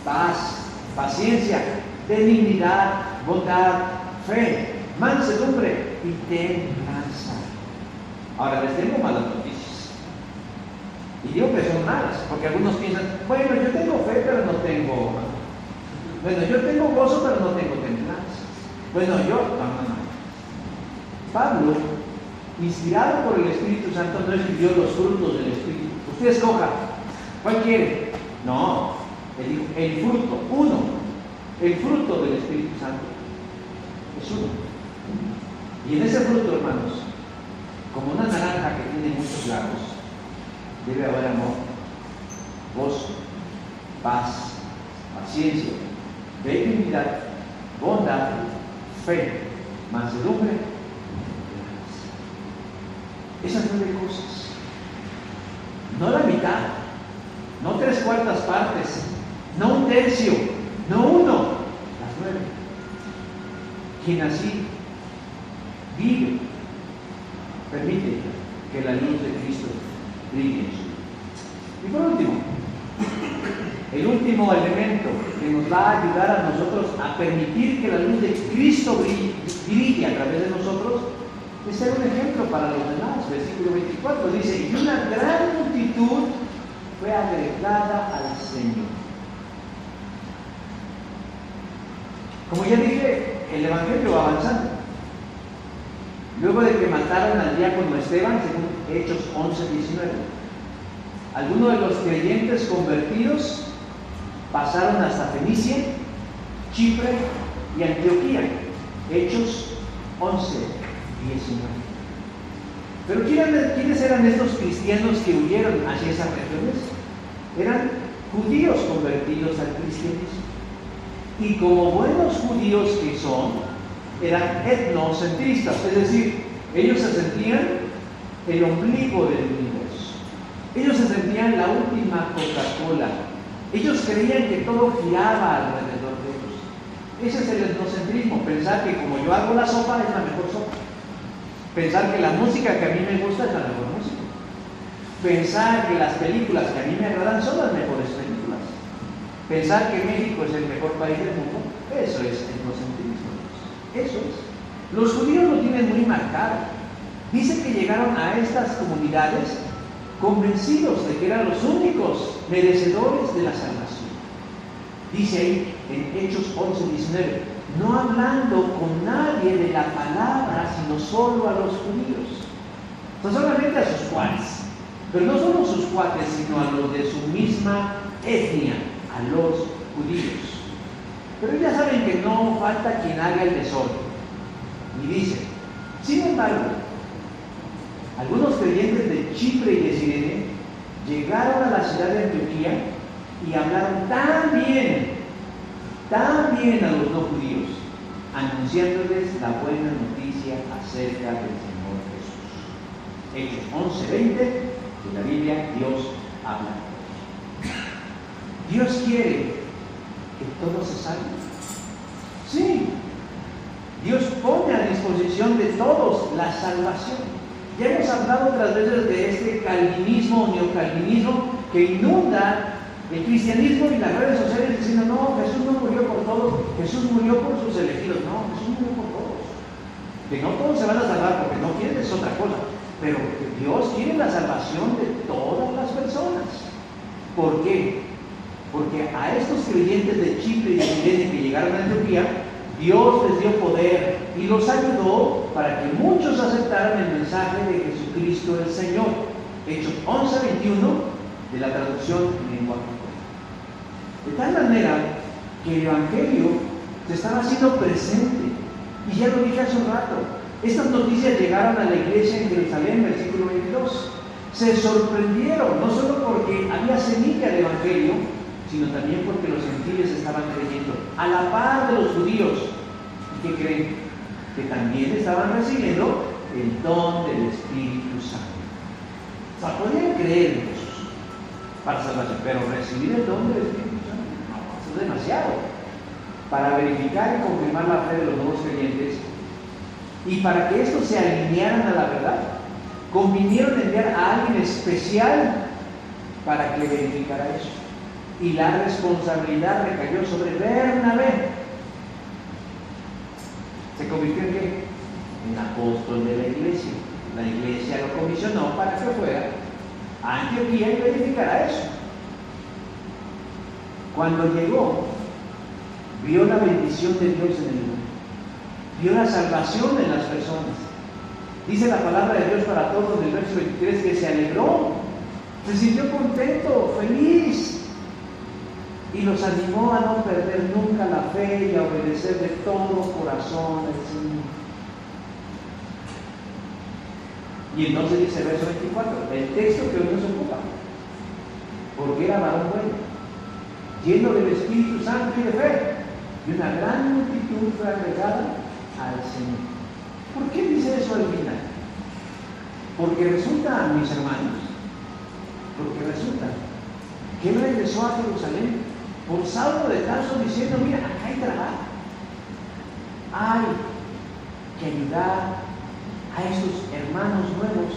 paz, paciencia, benignidad, bondad, fe, mansedumbre y templanza. Ahora les tengo malas noticias. Y digo que son malas, porque algunos piensan, bueno, yo tengo fe, pero no tengo. Bueno, yo tengo gozo, pero no tengo templanza. Bueno, no. Pablo, inspirado por el Espíritu Santo, no escribió los frutos del Espíritu. Usted escoja, ¿cuál quiere? No, él dijo, el fruto, uno, el fruto del Espíritu Santo es uno. Y en ese fruto, hermanos, como una naranja que tiene muchos lados, debe haber amor, gozo, paz, paciencia, benignidad, bondad, fe, mansedumbre. Esas 9 cosas, no la mitad, no 3/4 partes, no 1/3, no 1, las 9. Quien así vive, permite que la luz de Cristo brille en su vida. Y por último, el último elemento que nos va a ayudar a nosotros a permitir que la luz de Cristo brille a través de nosotros es ser un ejemplo para los demás. Versículo 24 dice, y una gran multitud fue agregada al Señor. Como ya dije, el Evangelio va avanzando. Luego de que mataron al diácono Esteban, según Hechos 11:19, algunos de los creyentes convertidos pasaron hasta Fenicia, Chipre y Antioquía. Hechos 11:19. Pero ¿quiénes eran estos cristianos que huyeron hacia esas regiones? Eran judíos convertidos al cristianismo. Y como buenos judíos que son, eran etnocentristas, es decir, ellos se sentían el ombligo del universo. Ellos se sentían la última Coca-Cola. Ellos creían que todo giraba alrededor de ellos. Ese es el etnocentrismo, pensar que como yo hago la sopa es la mejor sopa. Pensar que la música que a mí me gusta es la mejor música. Pensar que las películas que a mí me agradan son las mejores películas. Pensar que México es el mejor país del mundo, eso es etnocentrismo. Eso es. Los judíos lo tienen muy marcado. Dice que llegaron a estas comunidades convencidos de que eran los únicos merecedores de la salvación. Dice ahí en Hechos 11:19, no hablando con nadie de la palabra, sino solo a los judíos. No solamente a sus cuates, pero no solo a sus cuates, sino a los de su misma etnia, a los judíos. Pero ya saben que no falta quien haga el desorden. Y dice, sin embargo, algunos creyentes de Chipre y de Cirene llegaron a la ciudad de Antioquía y hablaron tan bien a los no judíos, anunciándoles la buena noticia acerca del Señor Jesús. Hechos 11:20 de la Biblia, Dios habla. Dios quiere que todos se salven. Sí, Dios pone a disposición de todos la salvación. Ya hemos hablado otras veces de este calvinismo o neocalvinismo que inunda El cristianismo y las redes sociales diciendo, no, Jesús no murió por todos, Jesús murió por sus elegidos. No, Jesús murió por todos. Que no todos se van a salvar porque no quieren es otra cosa, pero que Dios quiere la salvación de todas las personas. ¿Por qué? Porque a estos creyentes de Chipre y de Cirene que llegaron a Antioquía, Dios les dio poder y los ayudó para que muchos aceptaran el mensaje de Jesucristo el Señor. Hechos 11:21 de la traducción en lenguaje común. De tal manera que el Evangelio se estaba haciendo presente. Y ya lo dije hace un rato, estas noticias llegaron a la iglesia en Jerusalén, versículo 22. Se sorprendieron, no solo porque había semilla del Evangelio, sino también porque los gentiles estaban creyendo a la par de los judíos. ¿Y qué creen? Que también estaban recibiendo el don del Espíritu Santo. O sea, podían creer en Jesús para salvación, pero recibir el don del Espíritu Santo, no, eso es demasiado. Para verificar y confirmar la fe de los nuevos creyentes y para que estos se alinearan a la verdad, convinieron enviar a alguien especial para que verificara eso. Y la responsabilidad recayó sobre Bernabé. ¿Se convirtió en qué? En apóstol de la iglesia. La iglesia lo comisionó para que fuera a Antioquía y verificara eso. Cuando llegó, vio la bendición de Dios en el mundo, vio la salvación en las personas. Dice la palabra de Dios para todos en el verso 23 que se alegró, se sintió contento, feliz, y los animó a no perder nunca la fe y a obedecer de todo corazón al Señor. Y entonces dice el verso 24, el texto que hoy nos ocupa, porque era varón bueno, lleno del Espíritu Santo y de fe, y una gran multitud fue agregada al Señor. ¿Por qué dice eso al final? Porque resulta, mis hermanos, que él regresó a Jerusalén por Saulo de Tarso diciendo, mira, acá hay trabajo. Hay que ayudar a estos hermanos nuevos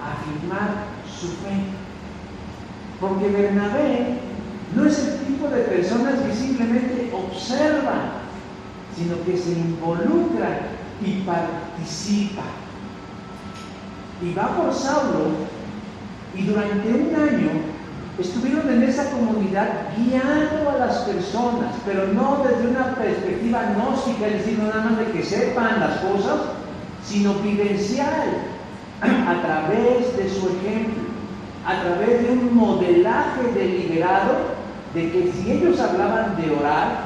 a afirmar su fe. Porque Bernabé no es el tipo de personas que simplemente observan, sino que se involucra y participa. Y va por Saulo, y durante un año estuvieron en esa comunidad guiando a las personas, pero no desde una perspectiva gnóstica, es decir, no nada más de que sepan las cosas, sino vivencial, a través de su ejemplo, a través de un modelaje deliberado de que si ellos hablaban de orar,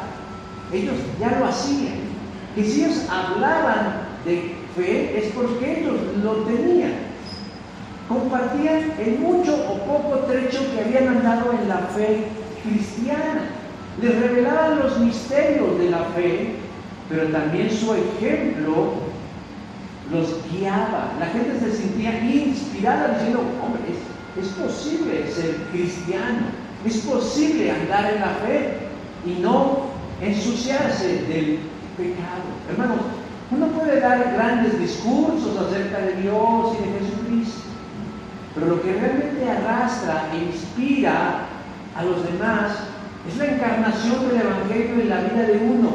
ellos ya lo hacían. Que si ellos hablaban de fe, es porque ellos lo tenían. Compartían el mucho o poco trecho que habían andado en la fe cristiana. Les revelaban los misterios de la fe, pero también su ejemplo los guiaba. La gente se sentía inspirada diciendo, hombre, es posible ser cristiano, es posible andar en la fe y no ensuciarse del pecado. Hermanos, uno puede dar grandes discursos acerca de Dios y de Jesucristo, pero lo que realmente arrastra e inspira a los demás es la encarnación del Evangelio en la vida de uno.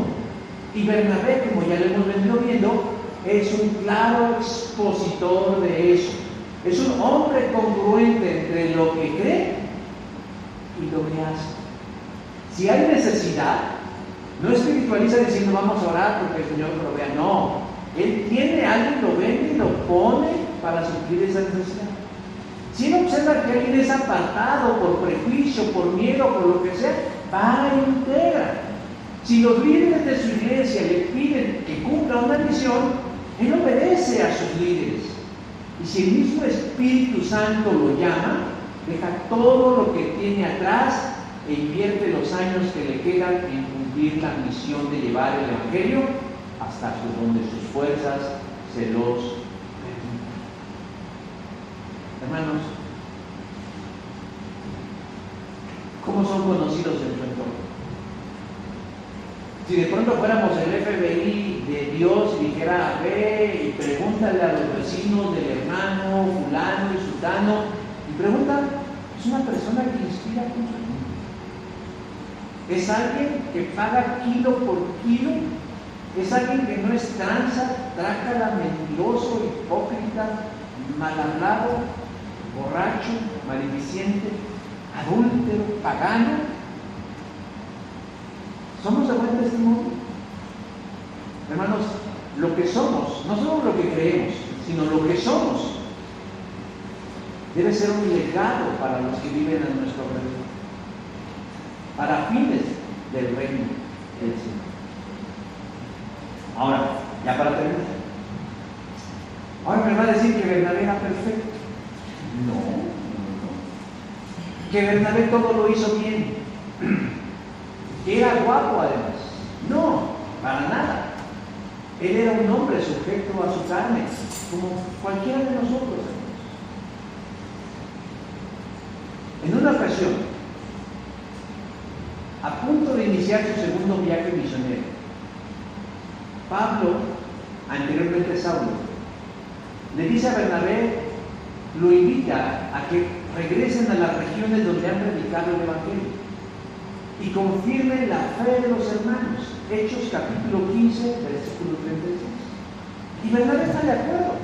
Y Bernabé, como ya lo hemos venido viendo, es un claro expositor de eso. Es un hombre congruente entre lo que cree y lo que hace. Si hay necesidad, no espiritualiza diciendo vamos a orar porque el Señor provea. No, Él tiene algo y lo vende y lo pone para suplir esa necesidad. Si Él observa que alguien es apartado por prejuicio, por miedo, por lo que sea, va e integra. Si los líderes de su iglesia le piden que cumpla una misión, Él obedece a sus líderes. Y si el mismo Espíritu Santo lo llama, deja todo lo que tiene atrás e invierte los años que le quedan en cumplir la misión de llevar el Evangelio hasta donde sus fuerzas se los permitan. Hermanos, ¿cómo son conocidos en su entorno? Si de pronto fuéramos el FBI de Dios y dijera, ve y pregúntale a los vecinos del hermano fulano y sultano, y pregunta, es una persona que inspira con su ejemplo. Es alguien que paga kilo por kilo. Es alguien que no es tranza, trácala, mentiroso, hipócrita, mal hablado, borracho, malediciente, adúltero, pagano. ¿Somos de buen testimonio? Hermanos, lo que somos, no solo lo que creemos, sino lo que somos, debe ser un legado para los que viven a nuestro alrededor, para fines del reino del Señor. Ahora, ya para terminar, ahora me va a decir que Bernabé era perfecto. No. Que Bernabé todo lo hizo bien, que era guapo además. No, para nada. Él era un hombre sujeto a su carne, como cualquiera de nosotros. En una ocasión, a punto de iniciar su segundo viaje misionero, Pablo, anteriormente Saulo, le dice a Bernabé, lo invita a que regresen a las regiones donde han predicado el Evangelio y confirmen la fe de los hermanos. Hechos capítulo 15, versículo 36. Y Bernabé está de acuerdo.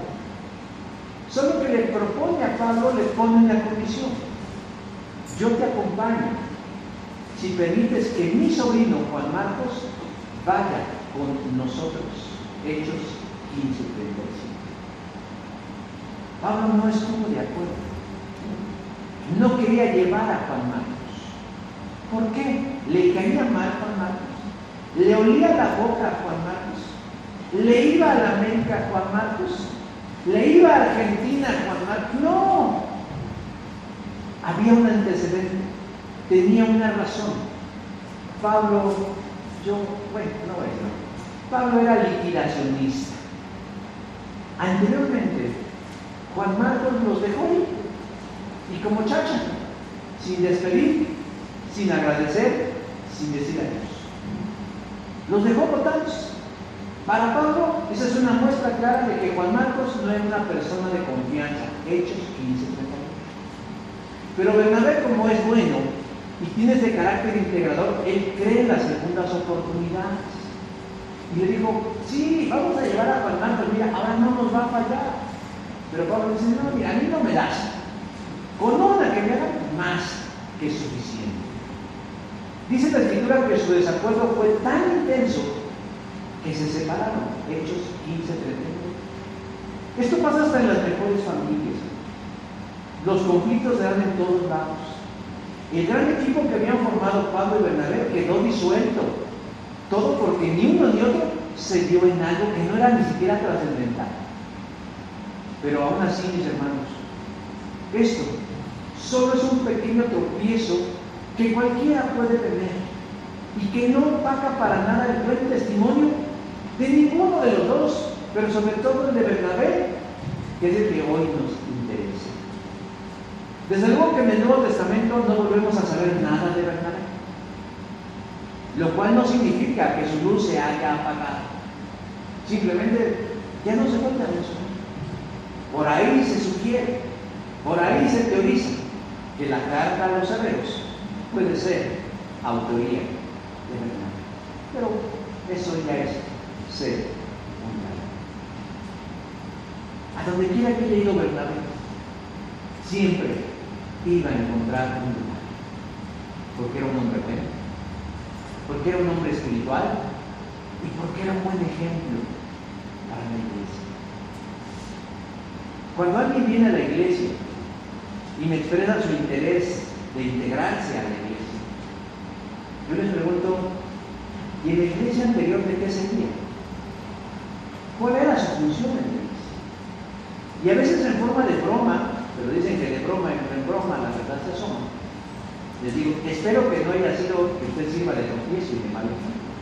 Solo que le propone a Pablo, le pone una condición: yo te acompaño si permites que mi sobrino Juan Marcos vaya con nosotros. Hechos 15, 35. Pablo no estuvo de acuerdo. No quería llevar a Juan Marcos. ¿Por qué? Le caía mal Juan Marcos. Le olía la boca a Juan Marcos. Le iba a la América a Juan Marcos. Le iba a Argentina a Juan Marcos. No. Había un antecedente. Tenía una razón. Pablo era liquidacionista. Anteriormente, Juan Marcos los dejó ir, y como chacha, sin despedir, sin agradecer, sin decir adiós. Los dejó botados. Para Pablo, esa es una muestra clara de que Juan Marcos no era una persona de confianza. Hechos 15:38. Pero Bernabé, como es bueno y tiene ese carácter integrador, él cree en las segundas oportunidades. Y le dijo, sí, vamos a llevar a Juan Marcos, mira, ahora no nos va a fallar. Pero Pablo dice, no, mira, a mí no me das. Con una que me haga, más que suficiente. Dice la Escritura que su desacuerdo fue tan intenso que se separaron. Hechos 15:39. Esto pasa hasta en las mejores familias. Los conflictos se dan en todos lados. El gran equipo que habían formado Pablo y Bernabé quedó disuelto. Todo porque ni uno ni otro se dio en algo que no era ni siquiera trascendental. Pero aún así, mis hermanos, esto solo es un pequeño tropiezo que cualquiera puede tener y que no opaca para nada el buen testimonio de ninguno de los dos, pero sobre todo el de Bernabé, que es el que hoy nos interesa. Desde luego que en el Nuevo Testamento no volvemos a saber nada de Bernabé, lo cual no significa que su luz se haya apagado. Simplemente ya no se cuenta de eso. Por ahí se sugiere, por ahí se teoriza que la carta a los hebreos puede ser autoría de Bernabé. Pero eso ya es secundario. A donde quiera que haya ido Bernabé, siempre iba a encontrar un lugar. Porque era un hombre bueno, porque era un hombre espiritual y porque era un buen ejemplo para la iglesia. Cuando alguien viene a la iglesia y me expresa su interés de integrarse a la iglesia, yo les pregunto, ¿y en la iglesia anterior de qué seguía? ¿Cuál era su función en la iglesia? Y a veces en forma de broma, pero dicen que de broma en broma la verdad se asoma. Les digo, espero que no haya sido que usted sirva de tropiezo y de mal ejemplo.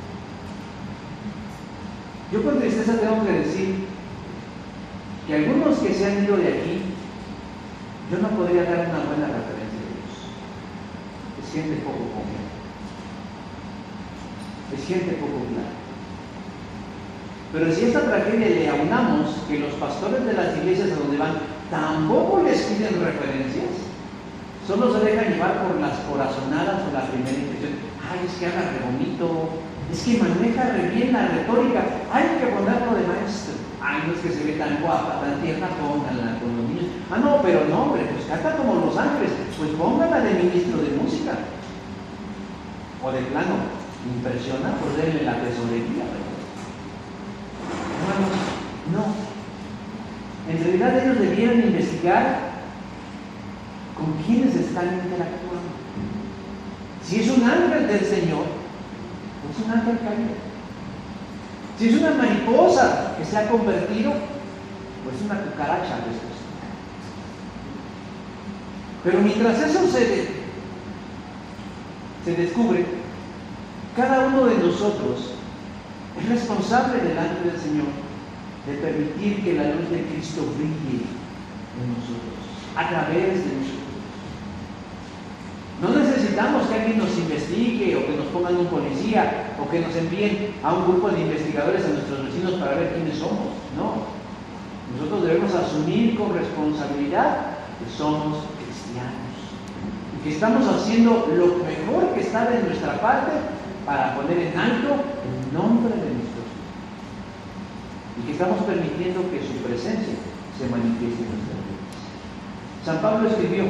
Yo con tristeza tengo que decir que algunos que se han ido de aquí, yo no podría dar una buena referencia de ellos. Es gente poco confiable. Es gente poco clara. Pero si a esta tragedia le aunamos que los pastores de las iglesias a donde van tampoco les piden referencias, solo se dejan llevar por las corazonadas o la primera impresión. Ay, es que habla re bonito, es que maneja re bien la retórica, hay que ponerlo de maestro. Ay, no es que se ve tan guapa, tan tierna, pónganla con los niños. Ah, no, pero no, hombre, pues canta como Los Ángeles, pues pónganla de ministro de música. O de plano, impresiona por darle la tesorería, ¿verdad? Hermanos, no. En realidad ellos debieran investigar con quiénes están interactuando. Si es un ángel del Señor, es un ángel caído. Si es una mariposa que se ha convertido, pues una cucaracha después. Pero mientras eso se descubre, cada uno de nosotros es responsable delante del Señor de permitir que la luz de Cristo brille en nosotros, a través de nosotros. No necesitamos que alguien nos investigue o que nos pongan un policía o que nos envíen a un grupo de investigadores a nuestros vecinos para ver quiénes somos. No. Nosotros debemos asumir con responsabilidad que somos cristianos y que estamos haciendo lo mejor que está de nuestra parte para poner en alto el nombre de nuestro Señor y que estamos permitiendo que su presencia se manifieste en nuestras vidas. San Pablo escribió: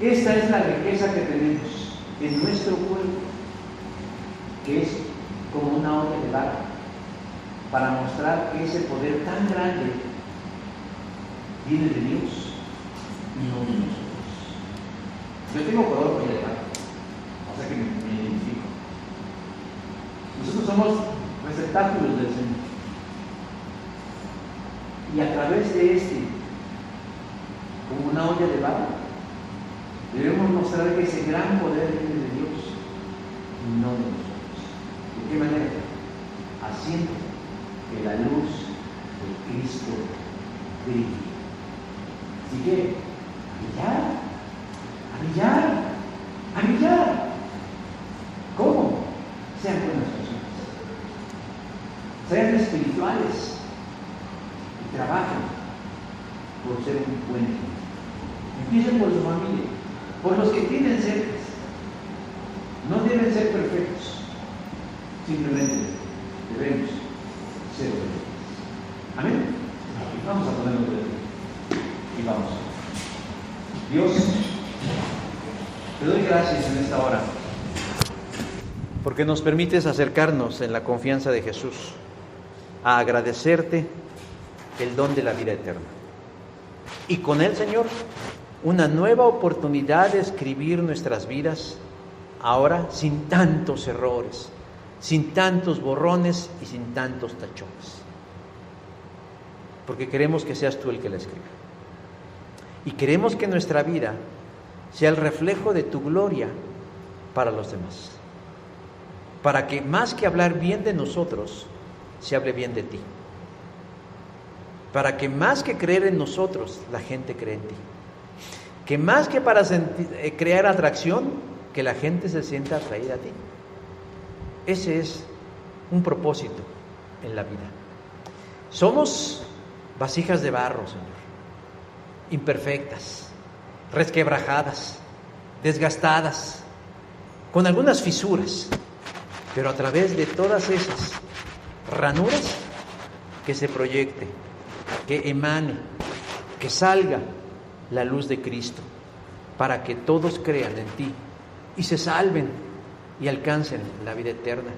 esta es la riqueza que tenemos en nuestro cuerpo, que es como una olla de barro, para mostrar que ese poder tan grande viene de Dios y no de nosotros. Yo tengo color olla de barro, o sea que me identifico. Nosotros somos receptáculos del Señor. Y a través de como una olla de barro, debemos mostrar que ese gran poder viene de Dios y no de nosotros. ¿De qué manera? Haciendo que la luz de Cristo brille. Así que, a brillar. ¿Cómo? Sean buenas personas. Sean espirituales y trabajen por ser un buen ejemplo. Empiecen por su familia, por los que tienen cerca. No deben ser perfectos, simplemente debemos ser obedientes. Amén. Vamos a ponernos de pie y vamos. Dios, te doy gracias en esta hora porque nos permites acercarnos en la confianza de Jesús a agradecerte el don de la vida eterna. Y con él, Señor, una nueva oportunidad de escribir nuestras vidas, ahora sin tantos errores, sin tantos borrones y sin tantos tachones. Porque queremos que seas tú el que la escriba. Y queremos que nuestra vida sea el reflejo de tu gloria para los demás. Para que más que hablar bien de nosotros, se hable bien de ti. Para que más que creer en nosotros, la gente cree en ti. Que más que para crear atracción, que la gente se sienta atraída a ti. Ese es un propósito en la vida. Somos vasijas de barro, Señor, imperfectas, resquebrajadas, desgastadas, con algunas fisuras, pero a través de todas esas ranuras, que se proyecte, que emane, que salga la luz de Cristo, para que todos crean en ti y se salven y alcancen la vida eterna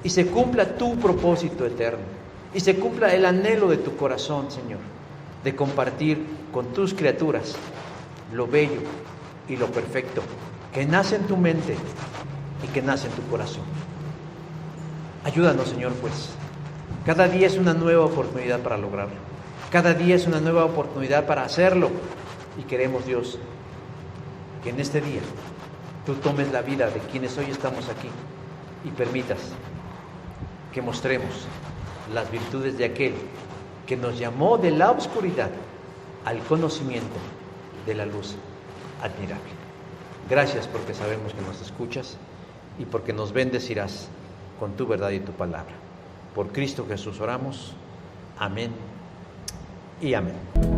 y se cumpla tu propósito eterno y se cumpla el anhelo de tu corazón, Señor, de compartir con tus criaturas lo bello y lo perfecto que nace en tu mente y que nace en tu corazón. Ayúdanos, Señor, pues. Cada día es una nueva oportunidad para lograrlo. Cada día es una nueva oportunidad para hacerlo. Y queremos, Dios, que en este día tú tomes la vida de quienes hoy estamos aquí y permitas que mostremos las virtudes de aquel que nos llamó de la oscuridad al conocimiento de la luz admirable. Gracias porque sabemos que nos escuchas y porque nos bendecirás con tu verdad y tu palabra. Por Cristo Jesús oramos. Amén y amén.